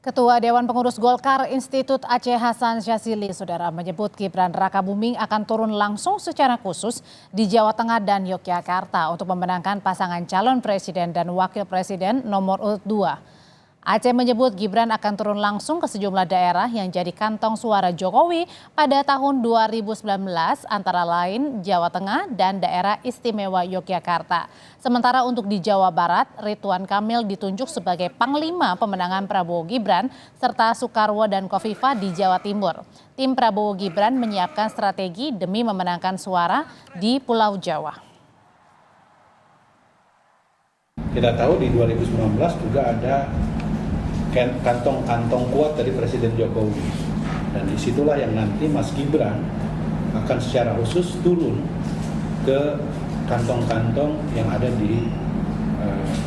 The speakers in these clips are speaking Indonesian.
Ketua Dewan Pengurus Golkar Institut Aceh Hasan Syazili, saudara, menyebut Gibran Rakabuming akan turun langsung secara khusus di Jawa Tengah dan Yogyakarta untuk memenangkan pasangan calon presiden dan wakil presiden nomor urut 2. Aceh menyebut Gibran akan turun langsung ke sejumlah daerah yang jadi kantong suara Jokowi pada tahun 2019, antara lain Jawa Tengah dan daerah istimewa Yogyakarta. Sementara untuk di Jawa Barat, Ridwan Kamil ditunjuk sebagai Panglima pemenangan Prabowo Gibran, serta Soekarwo dan Khofifah di Jawa Timur. Tim Prabowo Gibran menyiapkan strategi demi memenangkan suara di Pulau Jawa. Kita tahu di 2019 juga ada kantong-kantong kuat dari Presiden Jokowi, dan disitulah yang nanti Mas Gibran akan secara khusus turun ke kantong-kantong yang ada di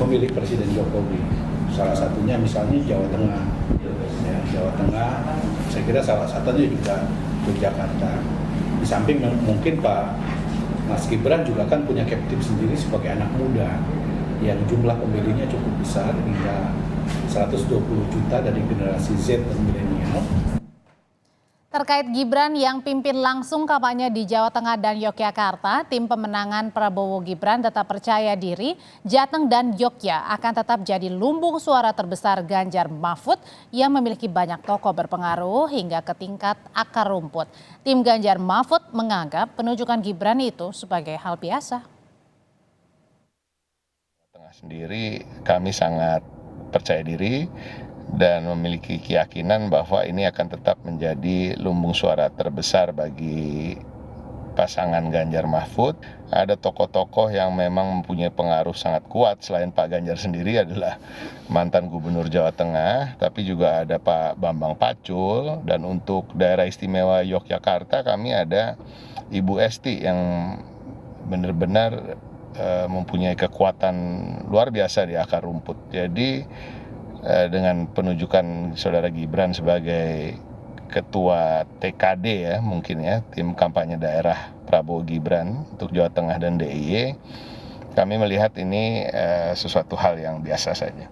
pemilih Presiden Jokowi. Salah satunya misalnya Jawa Tengah, ya, Jawa Tengah. Saya kira salah satunya juga Yogyakarta. Di samping mungkin Pak Mas Gibran juga kan punya captive sendiri sebagai anak muda yang jumlah pemilihnya cukup besar, hingga 120 juta dari generasi Z dan milenial. Terkait Gibran yang pimpin langsung kampanye di Jawa Tengah dan Yogyakarta, tim pemenangan Prabowo Gibran tetap percaya diri Jateng dan Yogya akan tetap jadi lumbung suara terbesar Ganjar Mahfud yang memiliki banyak tokoh berpengaruh hingga ke tingkat akar rumput. Tim Ganjar Mahfud menganggap penunjukan Gibran itu sebagai hal biasa. Tengah sendiri kami sangat percaya diri dan memiliki keyakinan bahwa ini akan tetap menjadi lumbung suara terbesar bagi pasangan Ganjar Mahfud. Ada tokoh-tokoh yang memang mempunyai pengaruh sangat kuat. Selain Pak Ganjar sendiri adalah mantan Gubernur Jawa Tengah, tapi juga ada Pak Bambang Pacul, dan untuk daerah istimewa Yogyakarta kami ada Ibu Esti yang benar-benar mempunyai kekuatan luar biasa di akar rumput. Jadi dengan penunjukan saudara Gibran sebagai ketua TKD, ya mungkin ya, tim kampanye daerah Prabowo Gibran untuk Jawa Tengah dan DIY, kami melihat ini sesuatu hal yang biasa saja.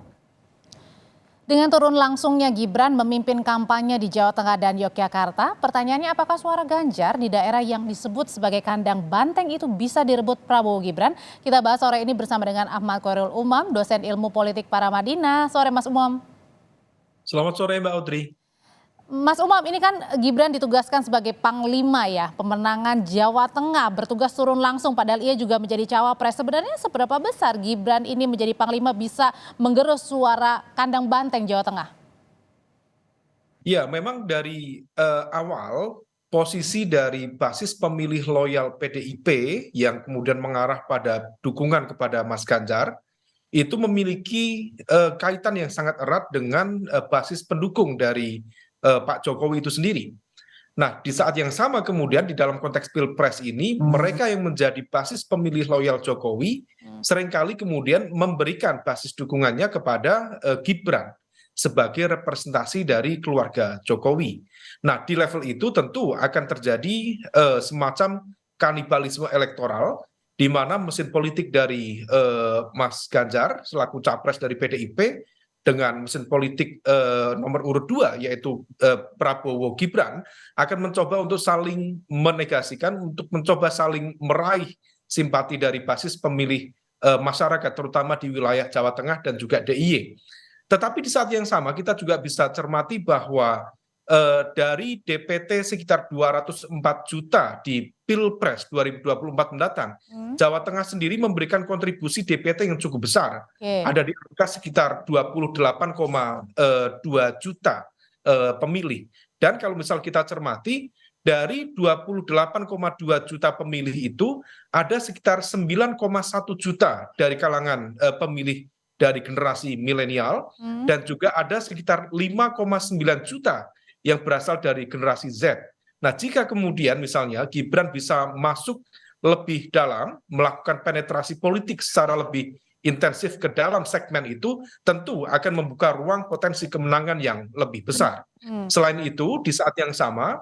Dengan turun langsungnya Gibran memimpin kampanye di Jawa Tengah dan Yogyakarta, pertanyaannya apakah suara Ganjar di daerah yang disebut sebagai kandang banteng itu bisa direbut Prabowo Gibran? Kita bahas sore ini bersama dengan Ahmad Khoirul Umam, dosen ilmu politik Paramadina. Sore Mas Umam. Selamat sore Mbak Audrey. Mas Umam, ini kan Gibran ditugaskan sebagai Panglima ya, pemenangan Jawa Tengah, bertugas turun langsung padahal ia juga menjadi cawapres. Sebenarnya seberapa besar Gibran ini menjadi Panglima bisa menggerus suara kandang banteng Jawa Tengah? Ya, memang dari awal posisi dari basis pemilih loyal PDIP yang kemudian mengarah pada dukungan kepada Mas Ganjar itu memiliki kaitan yang sangat erat dengan basis pendukung dari Pak Jokowi itu sendiri. Nah, di saat yang sama kemudian di dalam konteks Pilpres ini, mereka yang menjadi basis pemilih loyal Jokowi seringkali kemudian memberikan basis dukungannya kepada Gibran sebagai representasi dari keluarga Jokowi. Nah, di level itu tentu akan terjadi semacam kanibalisme elektoral, di mana mesin politik dari Mas Ganjar selaku capres dari PDIP dengan mesin politik nomor urut 2 yaitu Prabowo Gibran akan mencoba untuk saling menegasikan, untuk mencoba saling meraih simpati dari basis pemilih masyarakat terutama di wilayah Jawa Tengah dan juga DIY. Tetapi di saat yang sama kita juga bisa cermati bahwa dari DPT sekitar 204 juta di Pilpres 2024 mendatang, Jawa Tengah sendiri memberikan kontribusi DPT yang cukup besar. Ada di angka sekitar 28,2 juta pemilih. Dan kalau misal kita cermati, dari 28,2 juta pemilih itu, ada sekitar 9,1 juta dari kalangan pemilih dari generasi milenial, dan juga ada sekitar 5,9 juta yang berasal dari generasi Z. Nah, jika kemudian misalnya Gibran bisa masuk lebih dalam, melakukan penetrasi politik secara lebih intensif ke dalam segmen itu, tentu akan membuka ruang potensi kemenangan yang lebih besar. Selain itu, di saat yang sama,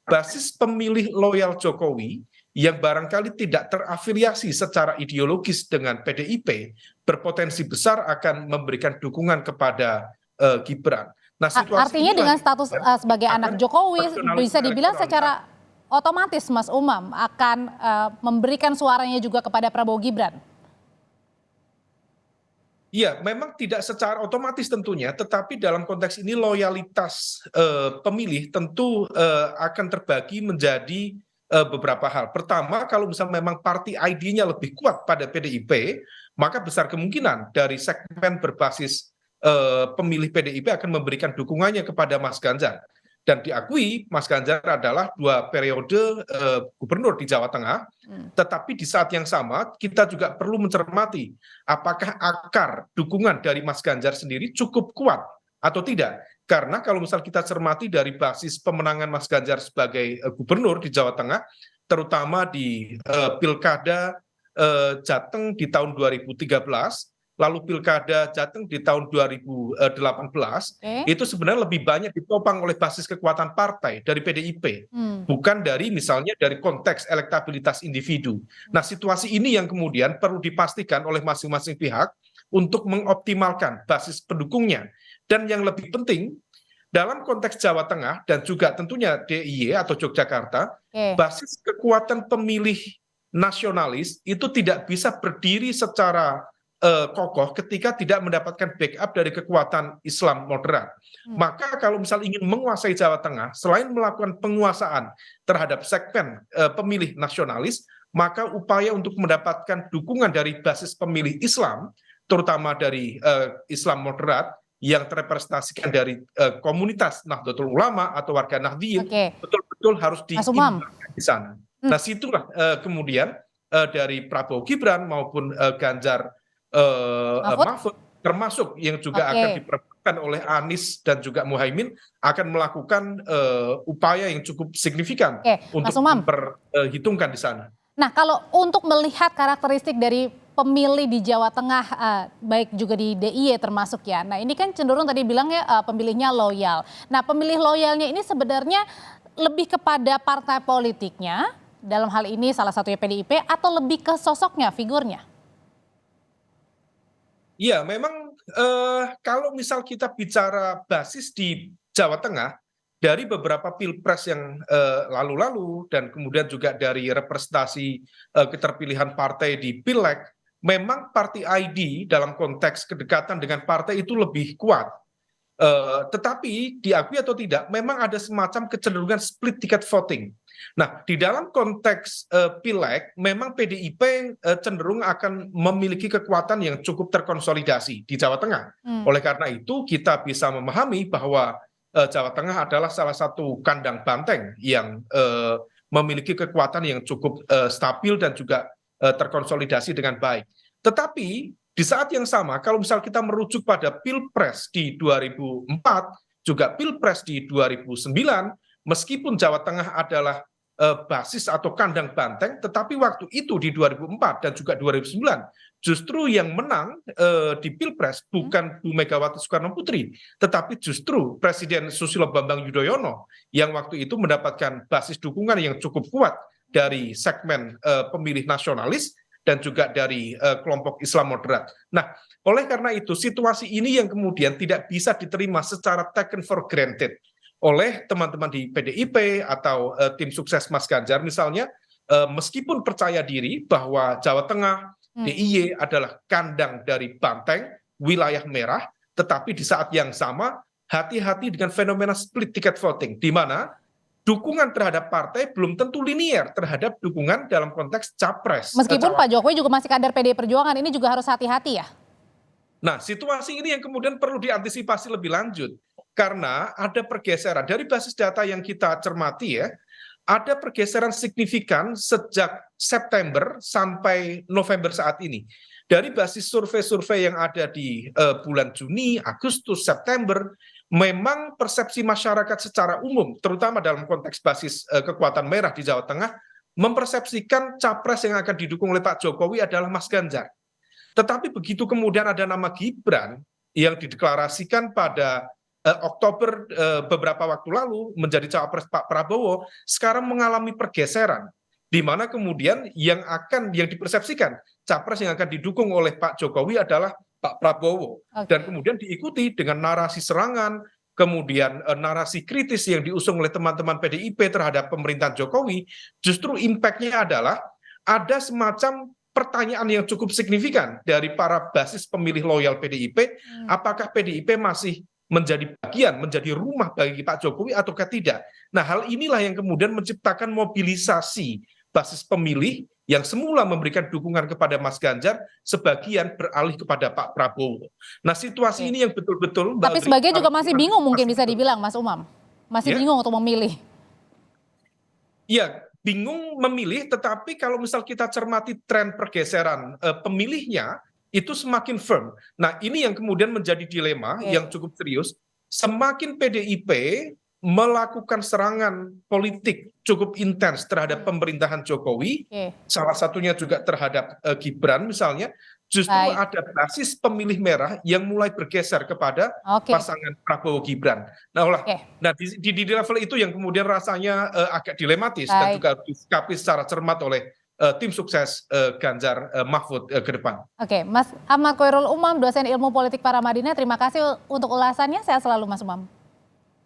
basis pemilih loyal Jokowi yang barangkali tidak terafiliasi secara ideologis dengan PDIP, berpotensi besar akan memberikan dukungan kepada Gibran. Nah, situasi Artinya inilah dengan yang status kemudian sebagai anak akan Jokowi rasionalisme bisa dibilang elektoral. secara otomatis Mas Umam akan memberikan suaranya juga kepada Prabowo Gibran. Iya, memang tidak secara otomatis tentunya, tetapi dalam konteks ini loyalitas pemilih tentu akan terbagi menjadi beberapa hal. Pertama, kalau misalnya memang party ID-nya lebih kuat pada PDIP, maka besar kemungkinan dari segmen berbasis pemilih PDIP akan memberikan dukungannya kepada Mas Ganjar. Dan diakui Mas Ganjar adalah 2 periode gubernur di Jawa Tengah, tetapi di saat yang sama kita juga perlu mencermati apakah akar dukungan dari Mas Ganjar sendiri cukup kuat atau tidak. Karena kalau misal kita cermati dari basis pemenangan Mas Ganjar sebagai gubernur di Jawa Tengah, terutama di Pilkada Jateng di tahun 2013, lalu Pilkada Jateng di tahun 2018, Oke. itu sebenarnya lebih banyak ditopang oleh basis kekuatan partai dari PDIP, bukan dari misalnya dari konteks elektabilitas individu. Nah, situasi ini yang kemudian perlu dipastikan oleh masing-masing pihak untuk mengoptimalkan basis pendukungnya. Dan yang lebih penting, dalam konteks Jawa Tengah dan juga tentunya DIY atau Yogyakarta, Oke. basis kekuatan pemilih nasionalis itu tidak bisa berdiri secara kokoh ketika tidak mendapatkan backup dari kekuatan Islam moderat. Maka kalau misal ingin menguasai Jawa Tengah, selain melakukan penguasaan terhadap segmen pemilih nasionalis, maka upaya untuk mendapatkan dukungan dari basis pemilih Islam, terutama dari Islam moderat, yang terrepresentasikan dari komunitas Nahdlatul Ulama atau warga Nahdliyin, Oke. betul-betul harus Mas Umam. diimbangkan di sana. Nah, situlah kemudian dari Prabowo Gibran maupun Ganjar Mahfud, termasuk yang juga Oke. akan diperebutkan oleh Anies dan juga Muhaimin, akan melakukan upaya yang cukup signifikan Oke, Mas untuk Umam. memperhitungkan di sana. Nah, kalau untuk melihat karakteristik dari pemilih di Jawa Tengah, baik juga di DIY termasuk ya. Nah, ini kan cenderung tadi bilangnya pemilihnya loyal. Nah, pemilih loyalnya ini sebenarnya lebih kepada partai politiknya, dalam hal ini salah satunya PDIP, atau lebih ke sosoknya, figurnya? Iya, memang kalau misal kita bicara basis di Jawa Tengah, dari beberapa pilpres yang lalu-lalu dan kemudian juga dari representasi keterpilihan partai di Pileg, memang party ID dalam konteks kedekatan dengan partai itu lebih kuat. Tetapi diakui atau tidak, memang ada semacam kecenderungan split ticket voting. Nah, di dalam konteks Pileg, memang PDIP cenderung akan memiliki kekuatan yang cukup terkonsolidasi di Jawa Tengah. Oleh karena itu, kita bisa memahami bahwa Jawa Tengah adalah salah satu kandang banteng yang memiliki kekuatan yang cukup stabil dan juga terkonsolidasi dengan baik. Tetapi di saat yang sama, kalau misal kita merujuk pada Pilpres di 2004, juga Pilpres di 2009, meskipun Jawa Tengah adalah basis atau kandang banteng, tetapi waktu itu di 2004 dan juga 2009, justru yang menang di Pilpres bukan Bu Megawati Soekarno Putri, tetapi justru Presiden Susilo Bambang Yudhoyono yang waktu itu mendapatkan basis dukungan yang cukup kuat dari segmen pemilih nasionalis dan juga dari kelompok Islam moderat. Nah, oleh karena itu situasi ini yang kemudian tidak bisa diterima secara taken for granted oleh teman-teman di PDIP atau tim sukses Mas Ganjar misalnya, meskipun percaya diri bahwa Jawa Tengah, DIY adalah kandang dari banteng, wilayah merah, tetapi di saat yang sama hati-hati dengan fenomena split ticket voting, di mana dukungan terhadap partai belum tentu linier terhadap dukungan dalam konteks capres. Meskipun Pak Jokowi juga masih kader PDI Perjuangan, ini juga harus hati-hati ya? Nah, situasi ini yang kemudian perlu diantisipasi lebih lanjut. Karena ada pergeseran dari basis data yang kita cermati ya, ada pergeseran signifikan sejak September sampai November saat ini. Dari basis survei-survei yang ada di bulan Juni, Agustus, September, memang persepsi masyarakat secara umum, terutama dalam konteks basis kekuatan merah di Jawa Tengah, mempersepsikan capres yang akan didukung oleh Pak Jokowi adalah Mas Ganjar. Tetapi begitu kemudian ada nama Gibran yang dideklarasikan pada Oktober beberapa waktu lalu menjadi cawapres Pak Prabowo, sekarang mengalami pergeseran, di mana kemudian yang dipersepsikan capres yang akan didukung oleh Pak Jokowi adalah Pak Prabowo. Dan kemudian diikuti dengan narasi serangan kemudian narasi kritis yang diusung oleh teman-teman PDIP terhadap pemerintahan Jokowi, justru impact-nya adalah ada semacam pertanyaan yang cukup signifikan dari para basis pemilih loyal PDIP, apakah PDIP masih menjadi bagian, menjadi rumah bagi Pak Jokowi ataukah tidak. Nah, hal inilah yang kemudian menciptakan mobilisasi basis pemilih yang semula memberikan dukungan kepada Mas Ganjar, sebagian beralih kepada Pak Prabowo. Nah, situasi ini yang betul-betul... Tapi sebagian juga masih bingung mungkin bisa dibilang, Mas Umam. Masih bingung untuk memilih. Ya, bingung memilih, tetapi kalau misal kita cermati tren pergeseran pemilihnya, itu semakin firm. Nah, ini yang kemudian menjadi dilema yang cukup serius. Semakin PDIP melakukan serangan politik cukup intens terhadap pemerintahan Jokowi, salah satunya juga terhadap Gibran misalnya, justru ada basis pemilih merah yang mulai bergeser kepada pasangan Prabowo Gibran. Nah, di level itu yang kemudian rasanya agak dilematis dan juga harus disikapi secara cermat oleh tim sukses Ganjar Mahfud ke depan. Oke, Mas Ahmad Khoirul Umam, dosen ilmu politik Paramadina, terima kasih untuk ulasannya. Sehat selalu, Mas Umam.